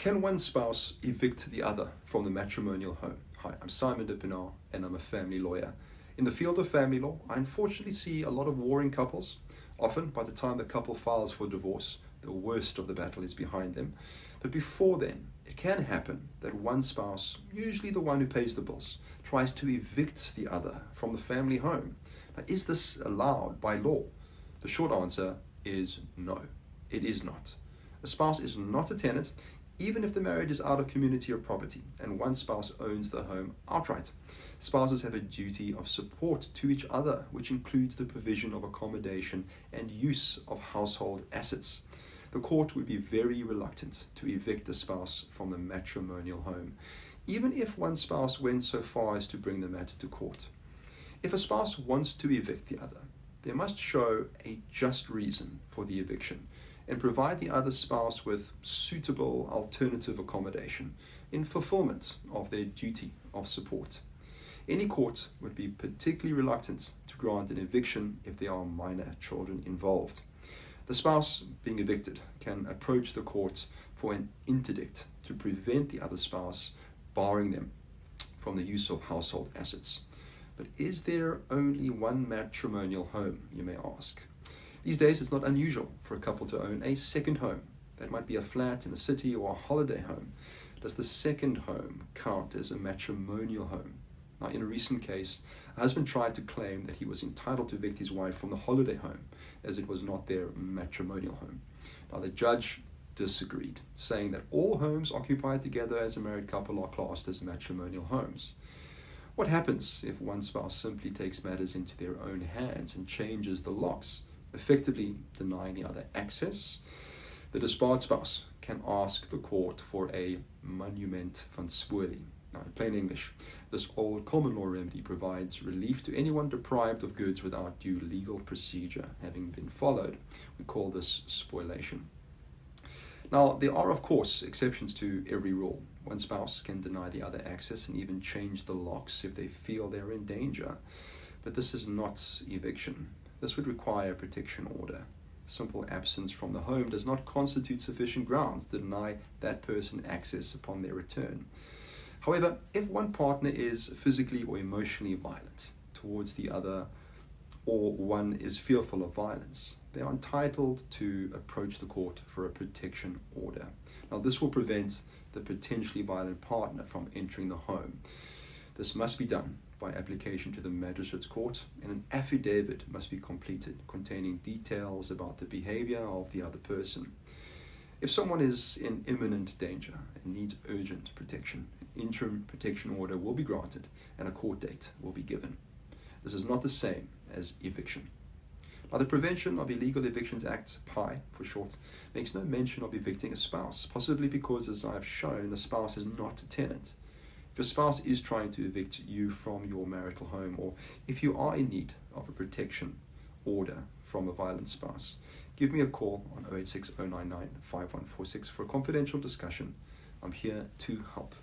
Can one spouse evict the other from the matrimonial home? Hi, I'm Simon de Pinar and I'm a family lawyer. In the field of family law, I unfortunately see a lot of warring couples. Often, by the time the couple files for divorce, the worst of the battle is behind them. But before then, it can happen that one spouse, usually the one who pays the bills, tries to evict the other from the family home. Now, is this allowed by law? The short answer is no, it is not. A spouse is not a tenant, even if the marriage is out of community or property and one spouse owns the home outright. Spouses have a duty of support to each other, which includes the provision of accommodation and use of household assets. The court would be very reluctant to evict a spouse from the matrimonial home, even if one spouse went so far as to bring the matter to court. If a spouse wants to evict the other, they must show a just reason for the eviction and provide the other spouse with suitable alternative accommodation in fulfillment of their duty of support. Any court would be particularly reluctant to grant an eviction if there are minor children involved. The spouse being evicted can approach the court for an interdict to prevent the other spouse barring them from the use of household assets. But is there only one matrimonial home, you may ask? These days, it's not unusual for a couple to own a second home. That might be a flat in the city or a holiday home. Does the second home count as a matrimonial home? Now, in a recent case, a husband tried to claim that he was entitled to evict his wife from the holiday home, as it was not their matrimonial home. Now, the judge disagreed, saying that all homes occupied together as a married couple are classed as matrimonial homes. What happens if one spouse simply takes matters into their own hands and changes the locks, effectively denying the other access? The disbarred spouse can ask the court for a monument van spoeling. Now, in plain English, this old common law remedy provides relief to anyone deprived of goods without due legal procedure having been followed. We call this spoliation. Now, there are, of course, exceptions to every rule. One spouse can deny the other access and even change the locks if they feel they're in danger. But this is not eviction. This would require a protection order. Simple absence from the home does not constitute sufficient grounds to deny that person access upon their return. However, if one partner is physically or emotionally violent towards the other, or one is fearful of violence, they are entitled to approach the court for a protection order. Now, this will prevent the potentially violent partner from entering the home. This must be done by application to the magistrate's court, and an affidavit must be completed containing details about the behavior of the other person. If someone is in imminent danger and needs urgent protection, an interim protection order will be granted and a court date will be given. This is not the same as eviction. Now, the Prevention of Illegal Evictions Act, PI for short, makes no mention of evicting a spouse, possibly because, as I've shown, the spouse is not a tenant. If your spouse is trying to evict you from your marital home, or if you are in need of a protection order from a violent spouse, give me a call on 086 099 5146 for a confidential discussion. I'm here to help.